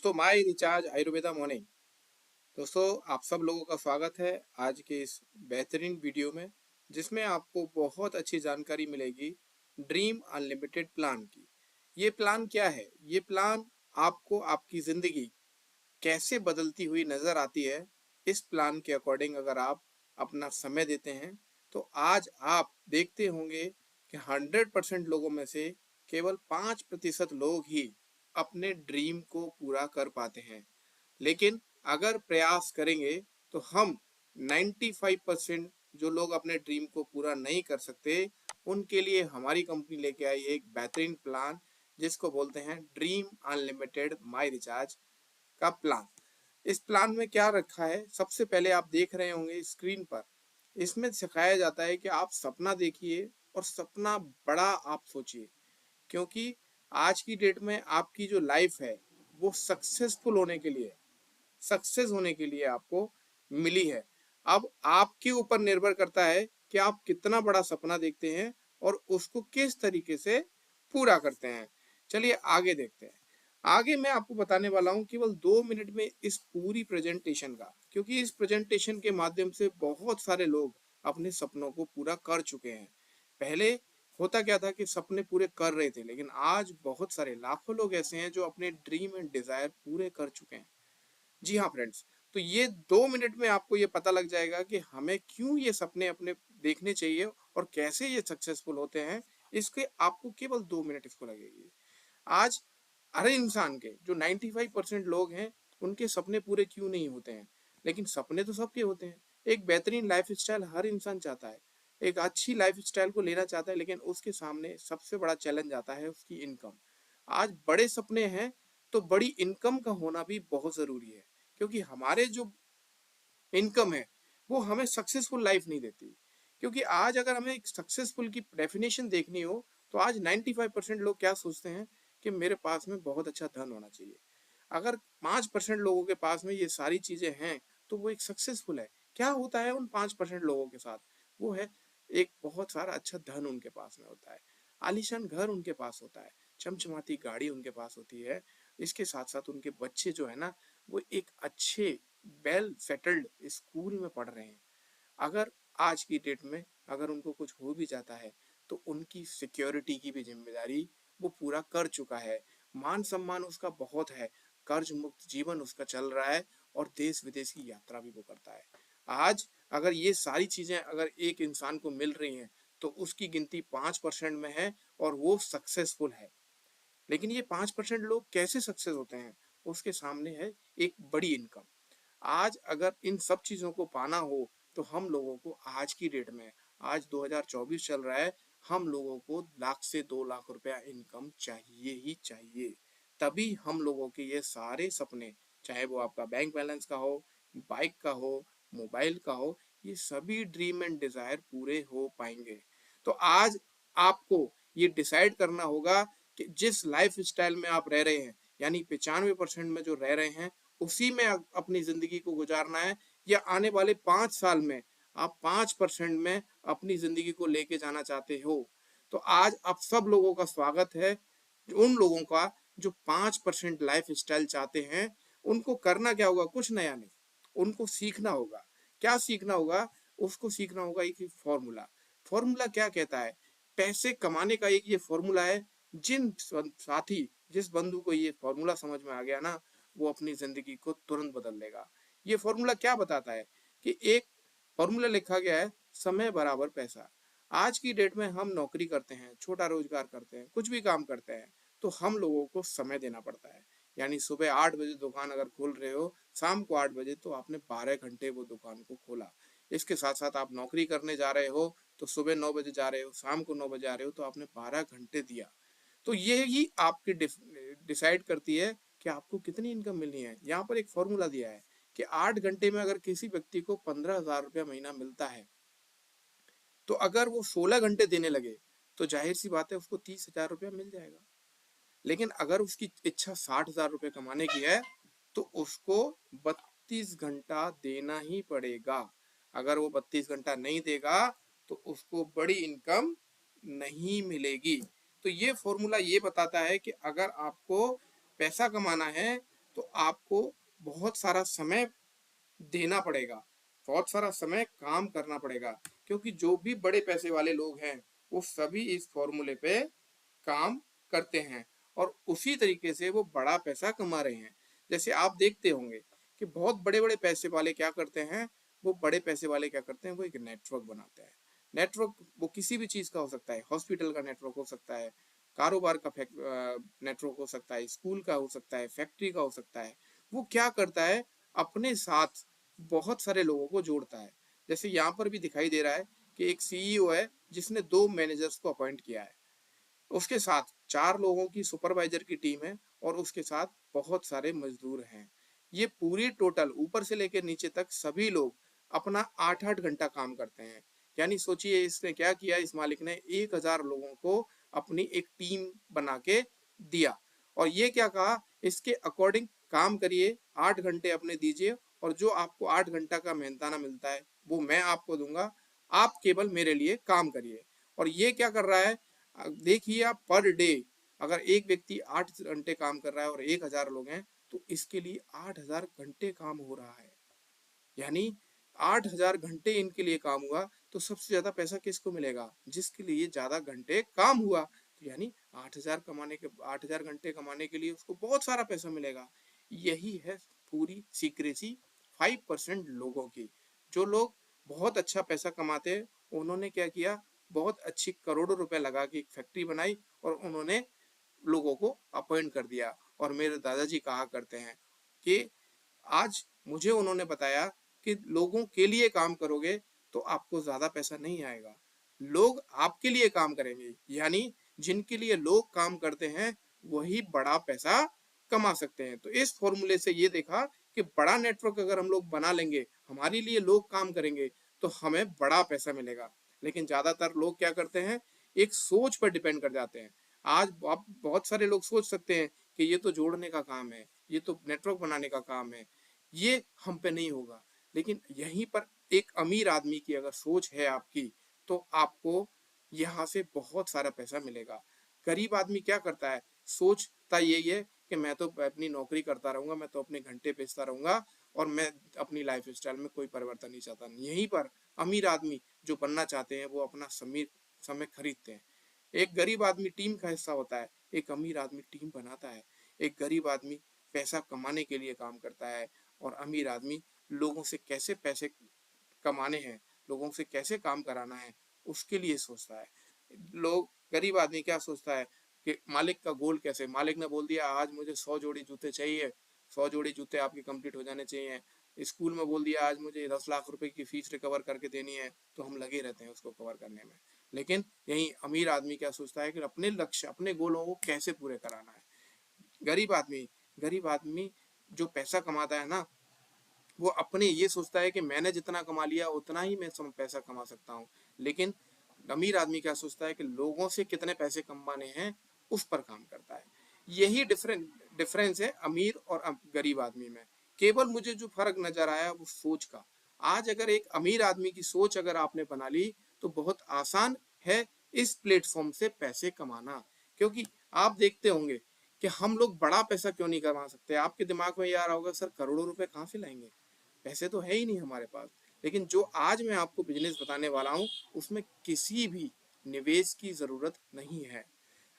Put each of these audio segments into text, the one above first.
दोस्तों, माई recharge Ayurveda morning. दोस्तों, आप सब लोगों का स्वागत है आज के इस बेहतरीन वीडियो में, जिसमें आपको बहुत अच्छी जानकारी मिलेगी ड्रीम अनलिमिटेड प्लान की। ये प्लान क्या है? ये प्लान आपको आपकी ज़िंदगी कैसे बदलती हुई नज़र आती है, इस प्लान के अकॉर्डिंग अगर आप अपना समय देते हैं तो आज आप देखते होंगे कि 100% लोगों में से केवल 5% लोग ही अपने ड्रीम को पूरा कर पाते हैं। लेकिन अगर प्रयास करेंगे तो हम 95% जो लोग अपने ड्रीम को पूरा नहीं कर सकते, उनके लिए हमारी कंपनी लेके आई है एक बेहतरीन प्लान, जिसको बोलते हैं ड्रीम अनलिमिटेड माई रिचार्ज का प्लान। इस प्लान में क्या रखा है, सबसे पहले आप देख रहे होंगे स्क्रीन पर। इसमें सिखाया जाता है कि आप सपना देखिए और सपना बड़ा आप सोचिए, क्योंकि आज की डेट में आपकी जो लाइफ है वो सक्सेस होने के लिए आपको मिली है। अब आपके ऊपर निर्भर करता है कि आप कितना बड़ा सपना देखते हैं और उसको किस तरीके से पूरा करते हैं। चलिए आगे देखते हैं। आगे मैं आपको बताने वाला हूं केवल 2 मिनट में इस पूरी प्रेजेंटेशन का, क्योंकि इस प्रेजेंटेशन के माध्यम से बहुत सारे लोग अपने सपनों को पूरा कर चुके हैं। पहले होता क्या था कि सपने पूरे कर रहे थे, लेकिन आज बहुत सारे लाखों लोग ऐसे हैं जो अपने ड्रीम एंड डिजायर पूरे कर चुके हैं। जी हाँ फ्रेंड्स, तो ये 2 मिनट में आपको ये पता लग जाएगा कि हमें क्यों ये सपने अपने देखने चाहिए और कैसे ये सक्सेसफुल होते हैं। इसके आपको केवल 2 मिनट इसको लगेगी। आज हर इंसान के जो 95% लोग हैं, उनके सपने पूरे क्यों नहीं होते हैं? लेकिन सपने तो सबके होते हैं। एक बेहतरीन लाइफ स्टाइल हर इंसान चाहता है, एक अच्छी लाइफ स्टाइल को लेना चाहता है, लेकिन उसके सामने सबसे बड़ा चैलेंज आता है उसकी इनकम। आज बड़े सपने हैं तो बड़ी इनकम का होना भी बहुत ज़रूरी है, क्योंकि हमारे जो इनकम है वो हमें सक्सेसफुल लाइफ नहीं देती। क्योंकि आज अगर हमें एक सक्सेसफुल की डेफिनेशन देखनी हो, तो आज 95% लोग क्या सोचते हैं कि मेरे पास में बहुत अच्छा धन होना चाहिए। अगर 5% लोगों के पास में ये सारी चीज़ें हैं तो वो एक सक्सेसफुल है। क्या होता है उन 5% लोगों के साथ? वो है एक बहुत सारा अच्छा धन उनके पास में होता है, आलीशान घर उनके पास होता है, चमचमाती गाड़ी उनके पास होती है। इसके साथ साथ उनके बच्चे जो है ना, वो एक अच्छे वेल सेटल्ड स्कूल में पढ़ रहे हैं। अगर आज की डेट में अगर उनको कुछ हो भी जाता है तो उनकी सिक्योरिटी की भी जिम्मेदारी वो पूरा कर चुका है। मान सम्मान उसका बहुत है, कर्ज मुक्त जीवन उसका चल रहा है और देश विदेश की यात्रा भी वो करता है। आज अगर ये सारी चीजें अगर एक इंसान को मिल रही हैं तो उसकी गिनती 5% में है और वो सक्सेसफुल है। लेकिन ये 5% लोग कैसे सक्सेस होते हैं? उसके सामने है एक बड़ी इनकम। आज अगर इन सब चीज़ों को पाना हो तो हम लोगों को आज की डेट में, आज 2024 चल रहा है, हम लोगों को लाख से 2 लाख रुपया इनकम चाहिए ही चाहिए। तभी हम लोगों के ये सारे सपने, चाहे वो आपका बैंक बैलेंस का हो, बाइक का हो, मोबाइल का हो, ये सभी ड्रीम एंड डिजायर पूरे हो पाएंगे। तो आज आपको ये डिसाइड करना होगा कि जिस लाइफ स्टाइल में आप रह रहे हैं, यानी 95% में जो रह रहे हैं, उसी में अपनी जिंदगी को गुजारना है, या आने वाले 5 साल में आप 5% में अपनी जिंदगी को लेके जाना चाहते हो। तो आज आप सब लोगों का स्वागत है, उन लोगों का जो 5% लाइफ स्टाइल चाहते हैं। उनको करना क्या होगा? कुछ नया नहीं, उनको सीखना होगा। क्या सीखना होगा? उसको सीखना होगा एक फॉर्मूला। फॉर्मूला क्या कहता है? पैसे कमाने का एक ये फॉर्मूला है। जिन साथी, जिस बंधु को ये फॉर्मूला समझ में आ गया ना, वो अपनी जिंदगी को तुरंत बदल देगा। ये फॉर्मूला क्या बताता है कि एक फॉर्मूला लिखा गया है, समय बराबर पैसा। आज की डेट में हम नौकरी करते हैं, छोटा रोजगार करते हैं, कुछ भी काम करते हैं, तो हम लोगों को समय देना पड़ता है। यानी सुबह 8 बजे दुकान अगर खोल रहे हो, शाम को 8 बजे, तो आपने 12 घंटे वो दुकान को खोला। इसके साथ साथ आप नौकरी करने जा रहे हो तो सुबह 9 बजे जा रहे हो, शाम को 9 बजे आ रहे हो, तो आपने 12 घंटे दिया। तो ये ही आपकी डिसाइड करती है कि आपको कितनी इनकम मिलनी है। यहाँ पर एक फॉर्मूला दिया है कि 8 घंटे में अगर किसी व्यक्ति को 15,000 रुपया महीना मिलता है, तो अगर वो 16 घंटे देने लगे तो जाहिर सी बात है उसको 30,000 रुपया मिल जाएगा। लेकिन अगर उसकी इच्छा 60,000 रुपये कमाने की है तो उसको 32 घंटा देना ही पड़ेगा। अगर वो 32 घंटा नहीं देगा तो उसको बड़ी इनकम नहीं मिलेगी। तो ये फॉर्मूला ये बताता है कि अगर आपको पैसा कमाना है तो आपको बहुत सारा समय देना पड़ेगा, बहुत सारा समय काम करना पड़ेगा, क्योंकि जो भी बड़े पैसे वाले लोग हैं वो सभी इस फॉर्मूले पे काम करते हैं और उसी तरीके से वो बड़ा पैसा कमा रहे हैं। जैसे आप देखते होंगे कि बहुत बड़े बड़े पैसे वाले क्या करते हैं, वो बड़े पैसे वाले क्या करते हैं, वो एक नेटवर्क बनाते हैं। नेटवर्क वो किसी भी चीज का हो सकता है, हॉस्पिटल का नेटवर्क हो सकता है, कारोबार का नेटवर्क हो सकता है, स्कूल का हो सकता है, फैक्ट्री का हो सकता है। वो क्या करता है, अपने साथ बहुत सारे लोगों को जोड़ता है। जैसे यहाँ पर भी दिखाई दे रहा है कि एक सीईओ है जिसने 2 मैनेजर्स को अपॉइंट किया है, उसके साथ 4 लोगों की सुपरवाइजर की टीम है और उसके साथ बहुत सारे मजदूर हैं। ये पूरी टोटल ऊपर से लेकर नीचे तक सभी लोग अपना 8-8 घंटा काम करते हैं। यानी सोचिए इसने क्या किया, इस मालिक ने 1000 लोगों को अपनी एक टीम बना के दिया और ये क्या कहा, इसके अकॉर्डिंग काम करिए, 8 घंटे अपने दीजिए और जो आपको 8 घंटा का मेहनताना मिलता है वो मैं आपको दूंगा, आप केवल मेरे लिए काम करिए। और ये क्या कर रहा है, देखिए आप पर डे अगर एक व्यक्ति 8 घंटे काम कर रहा है और 1000 लोग हैं तो इसके लिए 8000 घंटे काम हो रहा है। यानी 8000 घंटे इनके लिए काम हुआ, तो सबसे ज्यादा पैसा किसको मिलेगा, जिसके लिए ज्यादा घंटे काम हुआ। तो यानी 8000 घंटे कमाने के लिए उसको बहुत सारा पैसा मिलेगा। यही है पूरी सीक्रेसी 5% लोगों की। जो लोग बहुत अच्छा पैसा कमाते हैं उन्होंने क्या किया, बहुत अच्छी करोड़ों रुपए लगा के एक फैक्ट्री बनाई और उन्होंने लोगों को अपॉइंट कर दिया। और मेरे दादाजी कहा करते हैं कि आज मुझे उन्होंने बताया कि लोगों के लिए काम करोगे तो आपको ज्यादा पैसा नहीं आएगा, लोग आपके लिए काम करेंगे। यानी जिनके लिए लोग काम करते हैं वही बड़ा पैसा कमा सकते हैं। तो इस फॉर्मूले से ये देखा कि बड़ा नेटवर्क अगर हम लोग बना लेंगे, हमारे लिए लोग काम करेंगे तो हमें बड़ा पैसा मिलेगा। लेकिन ज्यादातर लोग क्या करते हैं, एक सोच पर डिपेंड कर जाते हैं। आज आप बहुत सारे लोग सोच सकते हैं कि ये तो जोड़ने का काम है, ये तो नेटवर्क बनाने का काम है, ये हम पे नहीं होगा। लेकिन यहीं पर एक अमीर आदमी की अगर सोच है आपकी तो आपको यहाँ से बहुत सारा पैसा मिलेगा। गरीब आदमी क्या करता है, सोचता यही है कि मैं तो अपनी नौकरी करता रहूंगा, मैं तो अपने घंटे बेचता रहूंगा और मैं अपनी लाइफ स्टाइल में कोई परिवर्तन नहीं चाहता। यहीं पर अमीर आदमी जो बनना चाहते हैं वो अपना समय खरीदते हैं। एक गरीब आदमी टीम का हिस्सा होता है, एक अमीर आदमी टीम बनाता है। एक गरीब आदमी पैसा कमाने के लिए काम करता है और अमीर आदमी लोगों से कैसे पैसे कमाने हैं, लोगों से कैसे काम कराना है, उसके लिए सोचता है। लोग गरीब आदमी क्या सोचता है कि मालिक का गोल कैसे, मालिक ने बोल दिया आज मुझे 100 जोड़ी जूते चाहिए, 100 जोड़ी जूते आपके कंप्लीट हो जाने चाहिए। स्कूल में बोल दिया आज मुझे 10 लाख रुपए की फीस रिकवर करके देनी है, तो हम लगे रहते हैं उसको कवर करने में। लेकिन यही अमीर आदमी क्या सोचता है कि अपने लक्ष्य अपने गोलों को कैसे पूरे कराना है। गरीब आदमी जो पैसा कमाता है ना, वो अपने ये सोचता है कि मैंने जितना कमा लिया उतना ही मैं पैसा कमा सकता हूँ। लेकिन अमीर आदमी क्या सोचता है कि लोगों से कितने पैसे कमाने हैं उस पर काम करता है। यही डिफरेंस है अमीर और गरीब आदमी में। केवल मुझे जो फर्क नजर आया वो सोच का। आज अगर एक अमीर आदमी की सोच अगर आपने बना ली तो बहुत आसान है इस प्लेटफॉर्म से पैसे कमाना। क्योंकि आप देखते होंगे कि हम लोग बड़ा पैसा क्यों नहीं कमा सकते। आपके दिमाग में ये आ रहा होगा सर करोड़ों रुपए कहाँ से लाएंगे, पैसे तो है ही नहीं हमारे पास। लेकिन जो आज मैं आपको बिजनेस बताने वाला हूँ उसमें किसी भी निवेश की जरूरत नहीं है।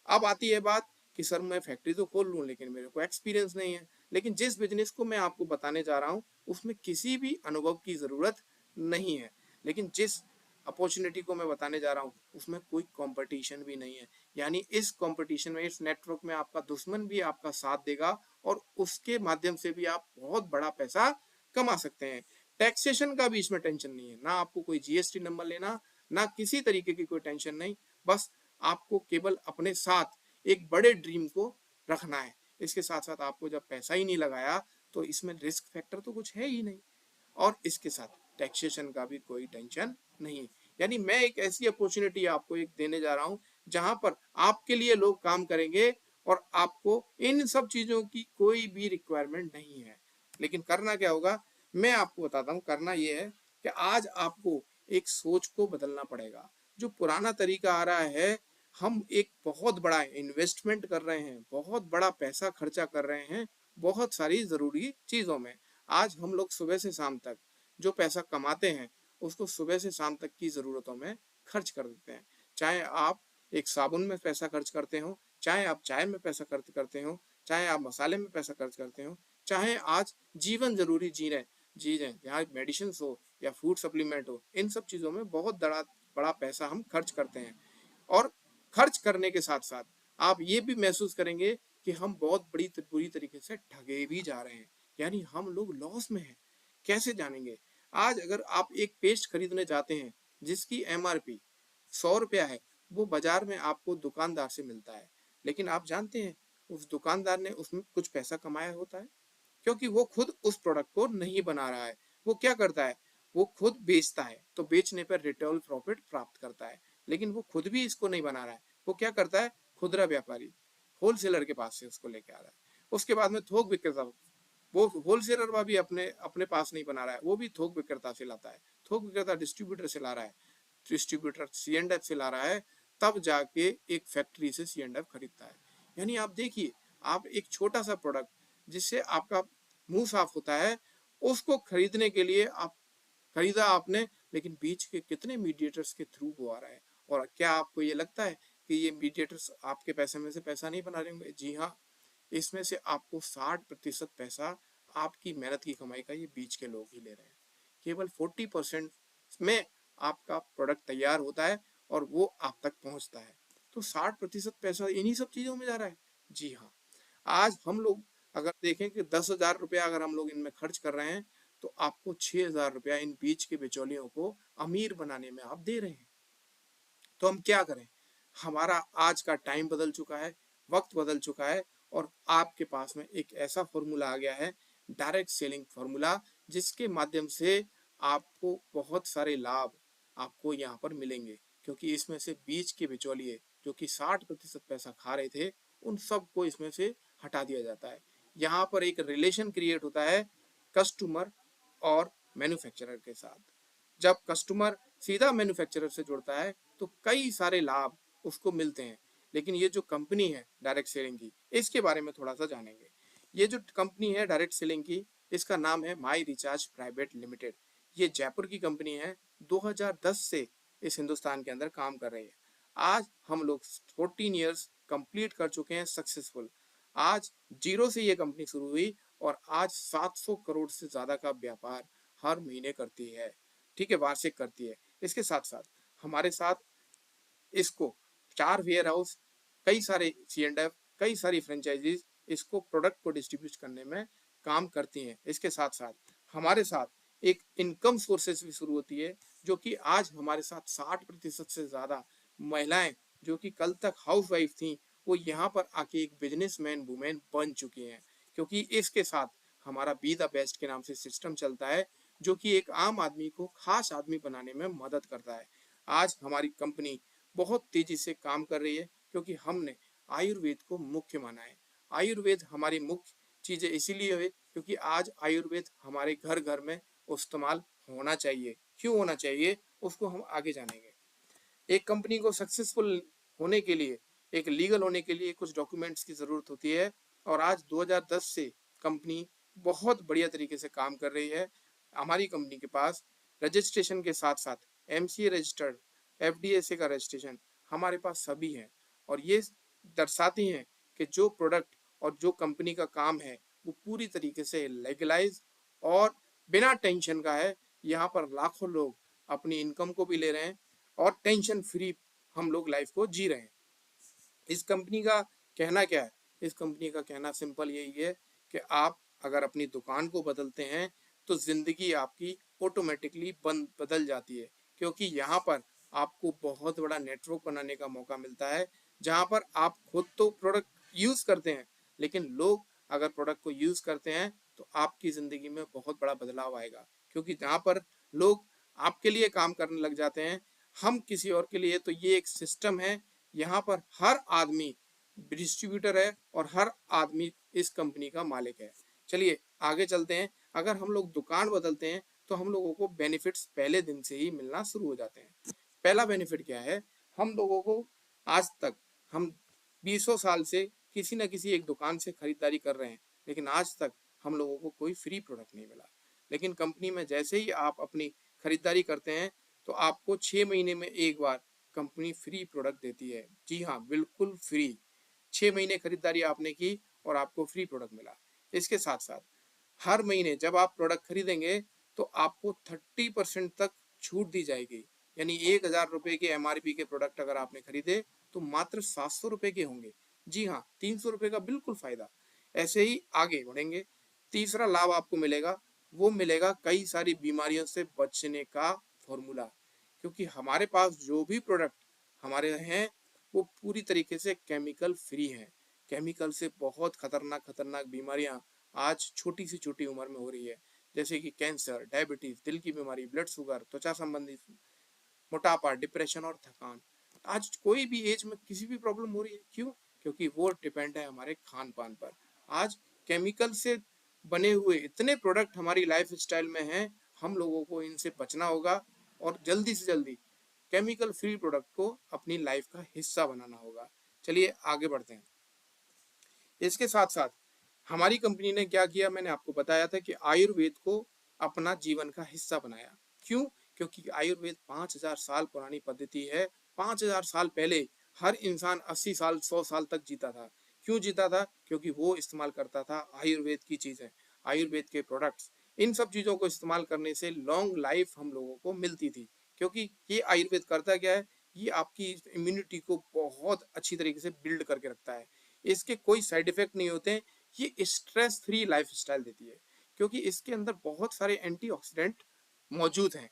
अब आती है बात कि सर मैं फैक्ट्री तो खोल लूँ लेकिन मेरे को एक्सपीरियंस नहीं है। लेकिन जिस बिजनेस को मैं आपको बताने जा रहा हूँ उसमें किसी भी अनुभव की जरूरत नहीं है। लेकिन जिस अपॉर्चुनिटी को मैं बताने जा रहा हूँ उसमें कोई कंपटीशन भी नहीं है। यानी इस कंपटीशन में, इस नेटवर्क में आपका दुश्मन भी आपका साथ देगा और उसके माध्यम से भी आप बहुत बड़ा पैसा कमा सकते हैं। टैक्सेशन का भी इसमें टेंशन नहीं है, ना आपको कोई जीएसटी नंबर लेना, ना किसी तरीके की कोई टेंशन नहीं। बस आपको केवल अपने साथ एक बड़े ड्रीम को रखना है। इसके साथ साथ आपको जब पैसा ही नहीं लगाया तो इसमें रिस्क फैक्टर तो कुछ है ही नहीं और इसके साथ टैक्सेशन का भी कोई टेंशन नहीं। यानी मैं एक ऐसी अपॉर्चुनिटी आपको एक देने जा रहा हूं जहां पर आपके लिए लोग काम करेंगे और आपको इन सब चीजों की कोई भी रिक्वायरमेंट नहीं है। लेकिन करना क्या होगा, मैं आपको बताता हूँ। करना यह है कि आज आपको एक सोच को बदलना पड़ेगा। जो पुराना तरीका आ रहा है, हम एक बहुत बड़ा इन्वेस्टमेंट कर रहे हैं, बहुत बड़ा पैसा खर्चा कर रहे हैं, बहुत सारी ज़रूरी चीज़ों में। आज हम लोग सुबह से शाम तक जो पैसा कमाते हैं, उसको सुबह से शाम तक की ज़रूरतों में खर्च कर देते हैं। चाहे आप एक साबुन में पैसा खर्च करते हो, चाहे आप चाय में पैसा खर्च करते हो, चाहे आप मसाले में पैसा खर्च करते हो, चाहे आज जीवन ज़रूरी चीज़ें जहाँ मेडिसिन हो या फूड सप्लीमेंट हो, इन सब चीज़ों में बहुत बड़ा बड़ा पैसा हम खर्च करते हैं। और खर्च करने के साथ साथ आप ये भी महसूस करेंगे कि हम बहुत बुरी तरीके से ठगे भी जा रहे हैं, यानी हम लोग लॉस में हैं। कैसे जानेंगे? आज अगर आप एक पेस्ट खरीदने जाते हैं जिसकी एमआरपी 100 रुपया है, वो बाजार में आपको दुकानदार से मिलता है, लेकिन आप जानते हैं उस दुकानदार ने उसमें कुछ पैसा कमाया होता है, क्योंकि वो खुद उस प्रोडक्ट को नहीं बना रहा है। वो क्या करता है? वो खुद बेचता है, तो बेचने पर रिटेल प्रॉफिट प्राप्त करता है, लेकिन वो खुद भी इसको नहीं बना रहा है। वो क्या करता है? खुदरा व्यापारी होलसेलर के पास से उसको लेके आ रहा है। उसके बाद में थोक विक्रेता, वो होलसेलर भी अपने अपने पास नहीं बना रहा है, वो भी थोक विक्रेता से लाता है। थोक विक्रेता डिस्ट्रीब्यूटर से ला रहा है, डिस्ट्रीब्यूटर C&F से ला रहा है, तब जाके एक फैक्ट्री से C&F खरीदता है। यानी आप देखिए, आप एक छोटा सा प्रोडक्ट जिससे आपका मुंह साफ होता है, उसको खरीदने के लिए आप खरीदा आपने, लेकिन बीच के कितने मीडिएटर्स के थ्रू वो आ रहा है। और क्या आपको ये लगता है कि ये मीडिएटर्स आपके पैसे में से पैसा नहीं बना रहे होंगे? जी हाँ, इसमें से आपको 60% पैसा आपकी मेहनत की कमाई का ये बीच के लोग ही ले रहे हैं। केवल 40% में आपका प्रोडक्ट तैयार होता है और वो आप तक पहुंचता है। तो 60% पैसा इन्हीं सब चीजों में जा रहा है। जी हाँ, आज हम लोग अगर देखें कि 10,000 रुपया अगर हम लोग इनमें खर्च कर रहे हैं, तो आपको 6,000 रुपया इन बीच के बिचौलियों को अमीर बनाने में आप दे रहे हैं। तो हम क्या करें? हमारा आज का टाइम बदल चुका है, वक्त बदल चुका है, और आपके पास में एक ऐसा फॉर्मूला आ गया है, डायरेक्ट सेलिंग फॉर्मूला, जिसके माध्यम से आपको बहुत सारे लाभ आपको यहाँ पर मिलेंगे, क्योंकि इसमें से बीच के बिचौलिए जो कि 60% पैसा खा रहे थे, उन सबको इसमें से हटा दिया जाता है। यहाँ पर एक रिलेशन क्रिएट होता है कस्टमर और मैन्युफैक्चरर के साथ। जब कस्टमर सीधा मैन्युफैक्चरर से जुड़ता है, तो कई सारे लाभ उसको मिलते हैं। लेकिन ये जो कंपनी है डायरेक्ट सेलिंग की, इसके बारे में थोड़ा सा जानेंगे। ये जो कंपनी है डायरेक्ट सेलिंग की, इसका नाम है माई रिचार्ज प्राइवेट लिमिटेड। ये जयपुर की कंपनी है, 2010 से इस हिंदुस्तान के अंदर काम कर रही है। आज हम लोग 14 ईयर्स कंप्लीट कर चुके हैं सक्सेसफुल। आज जीरो से ये कंपनी शुरू हुई और आज 700 करोड़ से ज्यादा का व्यापार हर महीने करती है। ठीक है, वार्षिक करती है। इसके साथ साथ हमारे साथ इसको 4 वेयर हाउस, कई सारे C&F, कई सारी फ्रेंचाइजीज इसको प्रोडक्ट को डिस्ट्रीब्यूट करने में काम करती हैं। इसके साथ साथ हमारे साथ एक इनकम सोर्सेस भी शुरू होती है, जो कि आज हमारे साथ 60% से ज्यादा महिलाएं जो कि कल तक हाउस वाइफ थी, वो यहाँ पर आके एक बिजनेसमैन वुमेन बन चुकी हैं। क्योंकि इसके साथ हमारा बी द बेस्ट के नाम से सिस्टम चलता है, जो कि एक आम आदमी को खास आदमी बनाने में मदद करता है। आज हमारी कंपनी बहुत तेजी से काम कर रही है, क्योंकि हमने आयुर्वेद को मुख्य माना है। आयुर्वेद हमारी मुख्य चीजें इसीलिए है क्योंकि आज आयुर्वेद हमारे घर घर में इस्तेमाल होना चाहिए। क्यों होना चाहिए, उसको हम आगे जानेंगे। एक कंपनी को सक्सेसफुल होने के लिए, एक लीगल होने के लिए कुछ डॉक्यूमेंट्स की जरूरत होती है, और आज 2010 से कंपनी बहुत बढ़िया तरीके से काम कर रही है। हमारी कंपनी के पास रजिस्ट्रेशन के साथ साथ MCA रजिस्टर्ड, FDSA का रजिस्ट्रेशन हमारे पास सभी है, और ये दर्शाती हैं कि जो प्रोडक्ट और जो कंपनी का काम है वो पूरी तरीके से लीगलाइज और बिना टेंशन का है। यहाँ पर लाखों लोग अपनी इनकम को भी ले रहे हैं और टेंशन फ्री हम लोग लाइफ को जी रहे हैं। इस कंपनी का कहना क्या है? इस कंपनी का कहना सिंपल यही है कि आप अगर अपनी दुकान को बदलते हैं, तो जिंदगी आपकी ऑटोमेटिकली बदल जाती है, क्योंकि यहाँ पर आपको बहुत बड़ा नेटवर्क बनाने का मौका मिलता है, जहाँ पर आप खुद तो प्रोडक्ट यूज करते हैं, लेकिन लोग अगर प्रोडक्ट को यूज करते हैं तो आपकी जिंदगी में बहुत बड़ा बदलाव आएगा, क्योंकि जहाँ पर लोग आपके लिए काम करने लग जाते हैं, हम किसी और के लिए, तो ये एक सिस्टम है। यहाँ पर हर आदमी डिस्ट्रीब्यूटर है और हर आदमी इस कंपनी का मालिक है। चलिए आगे चलते हैं। अगर हम लोग दुकान बदलते हैं, तो हम लोगों को बेनिफिट्स पहले दिन से ही मिलना शुरू हो जाते हैं। पहला बेनिफिट क्या है? हम लोगों को आज तक हम 20 साल से किसी न किसी एक दुकान से खरीदारी कर रहे हैं, लेकिन आज तक हम लोगों को कोई फ्री प्रोडक्ट नहीं मिला। लेकिन कंपनी में जैसे ही आप अपनी खरीदारी करते हैं तो आपको 6 महीने में एक बार कंपनी फ्री प्रोडक्ट देती है। जी हाँ, बिल्कुल फ्री। 6 महीने खरीदारी आपने की और आपको फ्री प्रोडक्ट मिला। इसके साथ साथ हर महीने जब आप प्रोडक्ट खरीदेंगे तो आपको 30% तक छूट दी जाएगी। यानी 1,000 रुपए के MRP के प्रोडक्ट अगर आपने खरीदे तो मात्र 700 रुपए के होंगे। जी हाँ, 300 रुपए का बिल्कुल फायदा। ऐसे ही आगे बढ़ेंगे। तीसरा लाभ आपको मिलेगा, वो मिलेगा कई सारी बीमारियों से बचने का फॉर्मूला। क्योंकि हमारे पास जो भी प्रोडक्ट हमारे हैं वो पूरी तरीके से केमिकल फ्री हैं। केमिकल से बहुत खतरनाक खतरनाक बीमारियां आज छोटी से छोटी उम्र में हो रही है, जैसे कि कैंसर, डायबिटीज, दिल की बीमारी, ब्लड शुगर, त्वचा संबंधी मोटापा, डिप्रेशन और थकान। आज कोई भी एज में किसी भी प्रॉब्लम हो रही है, क्यों? क्योंकि वो डिपेंड है हमारे खान पान पर। आज केमिकल से बने हुए इतने प्रोडक्ट हमारी लाइफ स्टाइल में हैं, हम लोगों को इनसे बचना होगा और जल्दी से जल्दी केमिकल फ्री प्रोडक्ट को अपनी लाइफ का हिस्सा बनाना होगा। चलिए आगे बढ़ते हैं। इसके साथ साथ हमारी कंपनी ने क्या किया, मैंने आपको बताया था कि आयुर्वेद को अपना जीवन का हिस्सा बनाया। क्यों? क्योंकि आयुर्वेद 5,000 साल पुरानी पद्धति है। 5,000 साल पहले हर इंसान 80 साल 100 साल तक जीता था। क्यों जीता था? क्योंकि वो इस्तेमाल करता था आयुर्वेद की चीजें, आयुर्वेद के प्रोडक्ट्स। इन सब चीजों को इस्तेमाल करने से लॉन्ग लाइफ हम लोगों को मिलती थी। क्योंकि ये आयुर्वेद करता क्या है, ये आपकी इम्यूनिटी को बहुत अच्छी तरीके से बिल्ड करके रखता है। इसके कोई साइड इफेक्ट नहीं होते। ये स्ट्रेस फ्री लाइफ स्टाइल देती है, क्योंकि इसके अंदर बहुत सारे एंटीऑक्सीडेंट मौजूद हैं।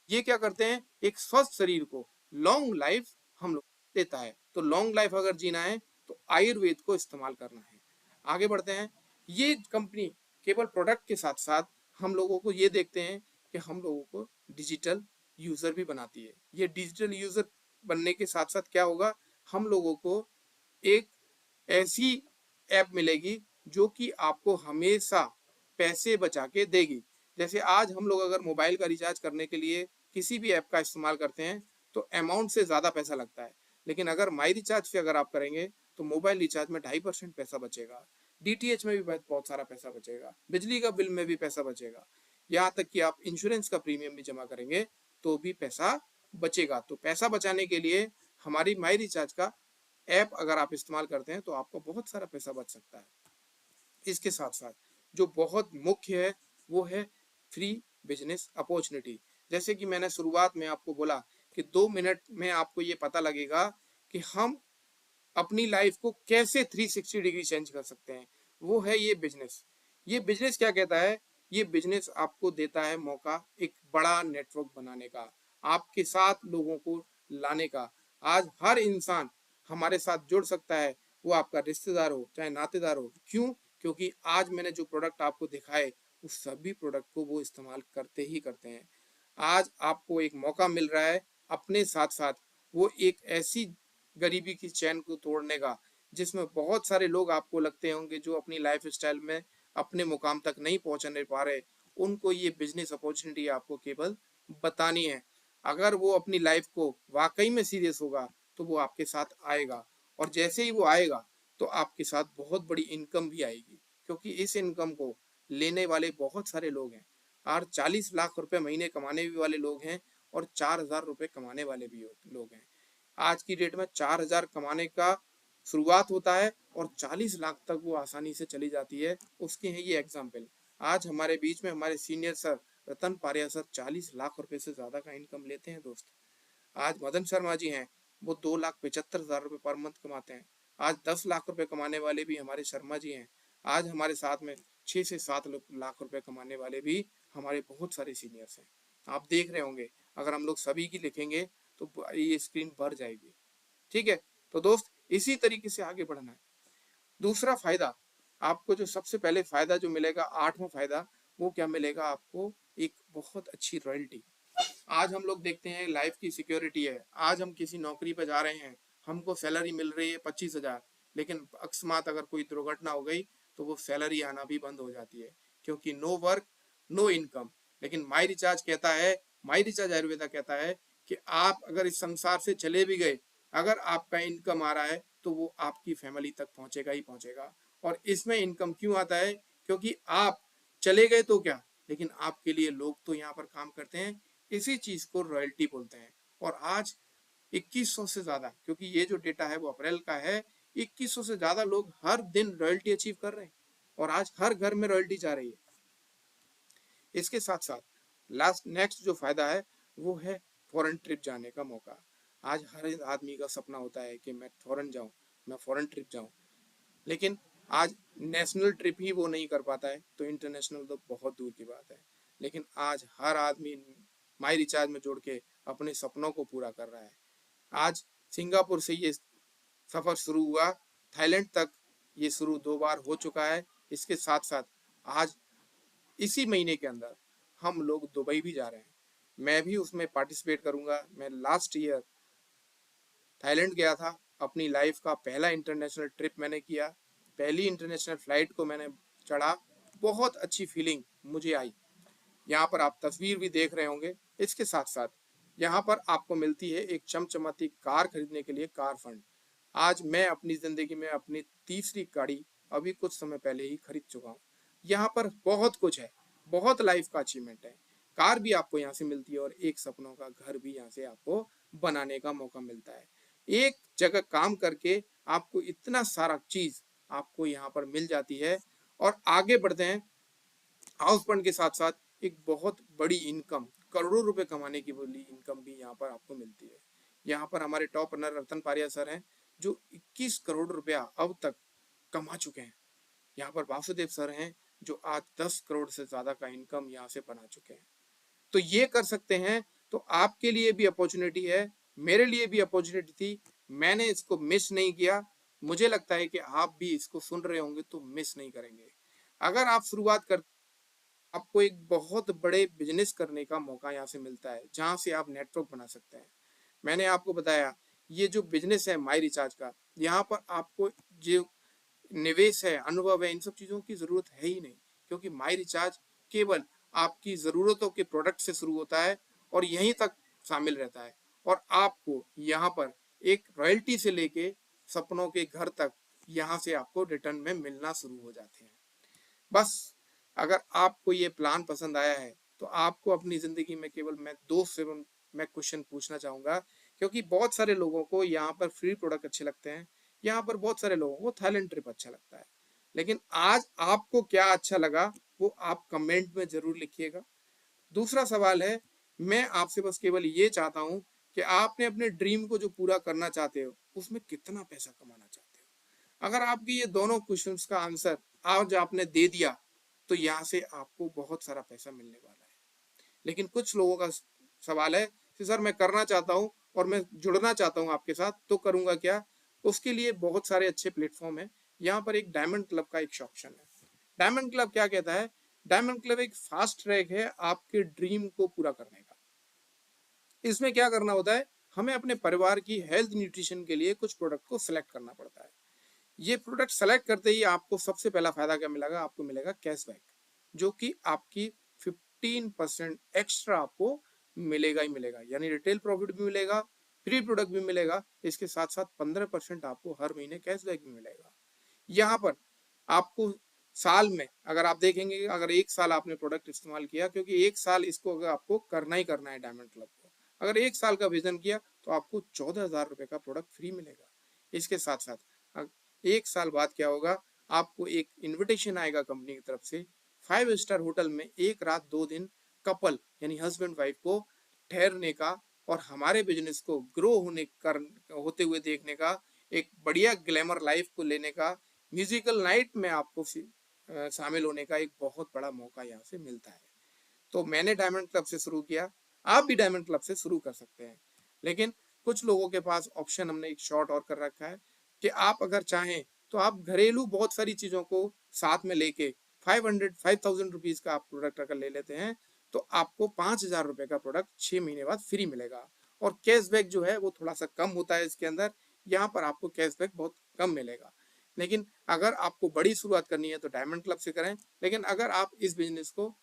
ये क्या करते हैं, एक स्वस्थ शरीर को लॉन्ग लाइफ हम लोग देता है। तो लॉन्ग लाइफ अगर जीना है तो आयुर्वेद को इस्तेमाल करना है। आगे बढ़ते हैं। ये कंपनी केवल प्रोडक्ट के साथ साथ हम लोगों को ये देखते हैं कि हम लोगों को डिजिटल यूजर भी बनाती है। ये डिजिटल यूजर बनने के साथ साथ क्या होगा, हम लोगों को एक ऐसी ऐप मिलेगी जो कि आपको हमेशा पैसे बचा के देगी। जैसे आज हम लोग अगर मोबाइल का रिचार्ज करने के लिए किसी भी ऐप का इस्तेमाल करते हैं तो अमाउंट से ज़्यादा पैसा लगता है। लेकिन अगर माई रिचार्ज से अगर आप करेंगे तो मोबाइल रिचार्ज में 2.5% पैसा बचेगा। DTH में भी बहुत सारा पैसा बचेगा, बिजली का बिल में भी पैसा बचेगा। यहाँ तक कि आप इंश्योरेंस का प्रीमियम भी जमा करेंगे तो भी पैसा बचेगा। तो पैसा बचाने के लिए हमारी माई रिचार्ज का ऐप अगर आप इस्तेमाल करते हैं तो आपका बहुत सारा पैसा बच सकता है। इसके साथ साथ जो बहुत मुख्य है वो है फ्री बिजनेस अपॉर्चुनिटी। जैसे कि मैंने शुरुआत में आपको बोला कि 2 मिनट में आपको ये पता लगेगा कि हम अपनी लाइफ को कैसे 360 डिग्री चेंज कर सकते हैं। वो है ये बिजनेस। ये बिजनेस क्या कहता है, ये बिजनेस आपको देता है मौका एक बड़ा नेटवर्क बनाने का, आपके साथ लोगों को लाने का। आज हर इंसान हमारे साथ जुड़ सकता है, वो आपका रिश्तेदार हो चाहे नातेदार हो। क्यों? क्योंकि आज मैंने जो प्रोडक्ट आपको दिखाए उस सभी प्रोडक्ट को वो इस्तेमाल करते ही करते हैं। आज आपको एक मौका मिल रहा है अपने साथ साथ वो एक ऐसी गरीबी की चैन को तोड़ने का, जिसमें बहुत सारे लोग आपको लगते होंगे जो अपनी लाइफ स्टाइल में अपने मुकाम तक नहीं पहुंचने पा रहे। उनको ये बिजनेस अपॉर्चुनिटी आपको केवल बतानी है। अगर वो अपनी लाइफ को वाकई में सीरियस होगा तो वो आपके साथ आएगा, और जैसे ही वो आएगा तो आपके साथ बहुत बड़ी इनकम भी आएगी। क्योंकि इस इनकम को लेने वाले बहुत सारे लोग हैं। और 40 लाख रुपए महीने कमाने भी वाले लोग हैं और 4,000 रुपए कमाने वाले भी लोग हैं। आज की डेट में 4,000 कमाने का शुरुआत होता है और 40 लाख तक वो आसानी से चली जाती है। उसके हैं ये एग्जाम्पल। आज हमारे बीच में हमारे सीनियर सर रतन पारिया सर 40 लाख रुपए से ज्यादा का इनकम लेते हैं दोस्त। आज मदन शर्मा जी हैं, वो 2,75,000 रुपए पर मंथ कमाते हैं। आज 10 लाख रुपए कमाने वाले भी हमारे शर्मा जी हैं। आज हमारे साथ में 6 से 7 लाख रुपए कमाने वाले भी हमारे बहुत सारे सीनियर्स हैं। आप देख रहे होंगे, अगर हम लोग सभी की लिखेंगे तो ये स्क्रीन भर जाएगी। ठीक है, तो दोस्त इसी तरीके से आगे बढ़ना है। दूसरा फायदा, आपको जो सबसे पहले फायदा जो मिलेगा, 8वां फायदा, वो क्या मिलेगा आपको, एक बहुत अच्छी रॉयल्टी। आज हम लोग देखते हैं लाइफ की सिक्योरिटी है। आज हम किसी नौकरी पर जा रहे हैं, हमको सैलरी मिल रही है 25,000, लेकिन अकस्मात अगर कोई दुर्घटना हो गई तो वो सैलरी आना भी बंद हो जाती है, क्योंकि नो वर्क नो इनकम। लेकिन माई रिचार्ज कहता है, माई रिचार्ज आयुर्वेदा कहता है कि आप अगर इस संसार से चले भी गए, अगर आपका इनकम आ रहा है तो वो आपकी फैमिली तक पहुंचेगा ही पहुंचेगा। और इसमें इनकम क्यों आता है? क्योंकि आप चले गए तो क्या, लेकिन आपके लिए लोग तो यहाँ पर काम करते हैं। इसी चीज को रॉयल्टी बोलते हैं। और आज 2100 से ज्यादा, क्योंकि ये जो डेटा है वो अप्रैल का है, 2100 से ज्यादा लोग हर दिन रॉयल्टी अचीव कर रहे हैं और आज हर घर में रॉयल्टी जा रही है। इसके साथ साथ लास्ट नेक्स्ट जो फायदा है वो है फॉरेन ट्रिप जाने का मौका। आज हर आदमी का सपना होता है कि मैं फॉरेन जाऊं, मैं फॉरेन ट्रिप जाऊं, लेकिन आज नेशनल ट्रिप ही वो नहीं कर पाता है, तो इंटरनेशनल तो बहुत दूर की बात है। लेकिन आज हर आदमी माई रिचार्ज में जोड़ के अपने सपनों को पूरा कर रहा है। आज सिंगापुर से ये सफर शुरू हुआ, थाईलैंड तक ये शुरू 2 बार हो चुका है। इसके साथ साथ आज इसी महीने के अंदर हम लोग दुबई भी जा रहे हैं, मैं भी उसमें पार्टिसिपेट करूंगा। मैं लास्ट ईयर थाईलैंड गया था, अपनी लाइफ का पहला इंटरनेशनल ट्रिप मैंने किया, पहली इंटरनेशनल फ्लाइट को मैंने चढ़ा, बहुत अच्छी फीलिंग मुझे आई। यहाँ पर आप तस्वीर भी देख रहे होंगे। इसके साथ साथ यहाँ पर आपको मिलती है एक चमचमाती कार खरीदने के लिए कार फंड। आज मैं अपनी जिंदगी में अपनी तीसरी गाड़ी अभी कुछ समय पहले ही खरीद चुका हूँ। यहाँ पर बहुत कुछ है, बहुत लाइफ का अचीवमेंट है। कार भी आपको यहाँ से मिलती है और एक सपनों का घर भी यहाँ से आपको बनाने का मौका मिलता है। एक जगह काम करके आपको इतना सारा चीज आपको यहाँ पर मिल जाती है। और आगे बढ़ते हैं, हाउस फंड के साथ साथ एक बहुत बड़ी इनकम, करोड़ों रुपए कमाने की बड़ी इनकम भी यहाँ पर आपको मिलती है। यहाँ पर हमारे टॉप रनर रतन पारिया सर हैं जो 21 करोड़ रुपया अब तक कमा चुके हैं। यहाँ पर वासुदेव सर हैं जो आज 10 करोड़ से ज्यादा का इनकम यहाँ से बना चुके हैं। तो ये कर सकते हैं, तो आपके लिए भी अपॉर्चुनिटी है, मेरे लिए भी अपॉर्चुनिटी थी, मैंने इसको मिस नहीं किया। मुझे लगता है कि आप भी इसको सुन रहे होंगे तो मिस नहीं करेंगे। अगर आप शुरुआत कर, आपको एक बहुत बड़े बिजनेस करने का मौका यहाँ से मिलता है जहाँ से आप नेटवर्क बना सकते हैं। मैंने आपको बताया ये जो बिजनेस है माई रिचार्ज का, यहाँ पर आपको जो निवेश है, अनुभव है, इन सब चीजों की जरूरत है ही नहीं, क्योंकि माई रिचार्ज केवल आपकी जरूरतों के प्रोडक्ट से शुरू होता है और यहीं तक शामिल रहता है। और आपको यहाँ पर एक रॉयल्टी से लेके सपनों के घर तक यहाँ से आपको रिटर्न में मिलना शुरू हो जाते हैं। बस अगर आपको ये प्लान पसंद आया है तो आपको अपनी जिंदगी में केवल मैं दो से मैं क्वेश्चन पूछना चाहूंगा, क्योंकि बहुत सारे लोगों को यहाँ पर फ्री प्रोडक्ट अच्छे लगते हैं, यहाँ पर बहुत सारे लोगों को थाईलैंड ट्रिप अच्छा लगता है, लेकिन आज आपको क्या अच्छा लगा वो आप कमेंट में जरूर लिखिएगा। दूसरा सवाल है, मैं आपसे बस केवल ये चाहता हूं कि आपने अपने ड्रीम को जो पूरा करना चाहते हो उसमें कितना पैसा कमाना चाहते हो। अगर आपकी ये दोनों क्वेश्चंस का आंसर आज आपने दे दिया तो यहाँ से आपको बहुत सारा पैसा मिलने वाला है। लेकिन कुछ लोगों का सवाल है कि सर मैं करना चाहता हूँ और मैं जुड़ना चाहता हूँ आपके साथ, तो करूंगा क्या? उसके लिए बहुत सारे अच्छे प्लेटफॉर्म है। यहाँ पर एक डायमंड क्लब का एक ऑप्शन है। डायमंड क्लब क्या कहता है? डायमंड क्लब एक फास्ट ट्रैक है आपके ड्रीम को पूरा करने का। इसमें क्या करना होता है, हमें अपने परिवार की हेल्थ न्यूट्रिशन के लिए कुछ प्रोडक्ट को सिलेक्ट करना पड़ता है। ये प्रोडक्ट सेलेक्ट करते ही आपको सबसे पहला फायदा क्या मिलेगा? आपको मिलेगा कैशबैक, जो कि आपकी 15% एक्स्ट्रा आपको मिलेगा ही मिलेगा, यानी रिटेल प्रॉफिट भी मिलेगा, फ्री प्रोडक्ट भी मिलेगा, इसके साथ साथ 15% आपको हर महीने कैशबैक भी मिलेगा। यहाँ पर आपको साल में अगर आप देखेंगे, अगर 1 साल आपने प्रोडक्ट इस्तेमाल किया, क्योंकि 1 साल इसको अगर आपको करना ही करना है डायमंड क्लब को, अगर 1 साल का विजन किया तो आपको 14,000 रुपए का प्रोडक्ट फ्री मिलेगा। इसके साथ साथ 1 साल बाद क्या होगा, आपको एक इनविटेशन आएगा कंपनी की तरफ से 5 स्टार होटल में 1 रात 2 दिन कपल यानी हस्बैंड वाइफ को ठहरने का और हमारे बिजनेस को ग्रो होते हुए देखने का, एक बढ़िया ग्लैमर लाइफ को लेने का, म्यूजिकल नाइट में आपको शामिल होने का एक बहुत बड़ा मौका यहाँ से मिलता है। तो मैंने डायमंड क्लब से शुरू किया, आप भी डायमंड क्लब से शुरू कर सकते हैं। लेकिन कुछ लोगों के पास ऑप्शन हमने एक शॉर्ट और कर रखा है कि आप अगर चाहें तो आप घरेलू बहुत सारी चीजों को साथ में लेके 5,000 रुपीज का आप प्रोडक्ट अगर ले लेते हैं तो आपको 5,000 रुपए का प्रोडक्ट 6 महीने बाद फ्री मिलेगा। और कैशबैक जो है वो थोड़ा सा कम होता है इसके अंदर, यहाँ पर आपको कैशबैक बहुत कम मिलेगा। लेकिन अगर आपको बड़ी शुरुआत करनी है तो डायमंड क्लब से करें, लेकिन अगर आप इस बिजनेस को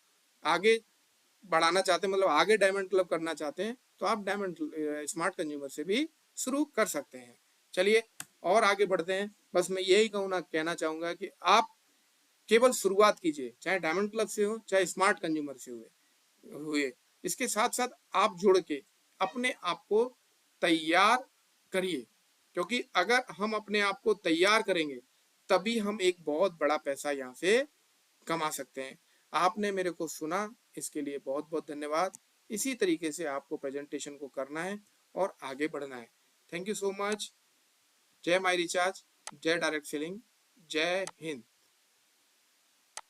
आगे बढ़ाना चाहते हैं, मतलब आगे डायमंड क्लब करना चाहते हैं, तो आप डायमंड स्मार्ट कंज्यूमर से भी शुरू कर सकते हैं। चलिए और आगे बढ़ते हैं। बस मैं यही कहना चाहूंगा कि आप केवल शुरुआत कीजिए, चाहे डायमंड क्लब से हो, चाहे स्मार्ट कंज्यूमर से हुए। इसके साथ साथ आप जुड़ के अपने आप को तैयार करिए, क्योंकि अगर हम अपने आप को तैयार करेंगे तभी हम एक बहुत बड़ा पैसा यहाँ से कमा सकते हैं। आपने मेरे को सुना, इसके लिए बहुत बहुत धन्यवाद। इसी तरीके से आपको प्रेजेंटेशन को करना है और आगे बढ़ना है। Thank you so much. जय माई रिचार्ज, जय डायरेक्ट सेलिंग, जय हिंद।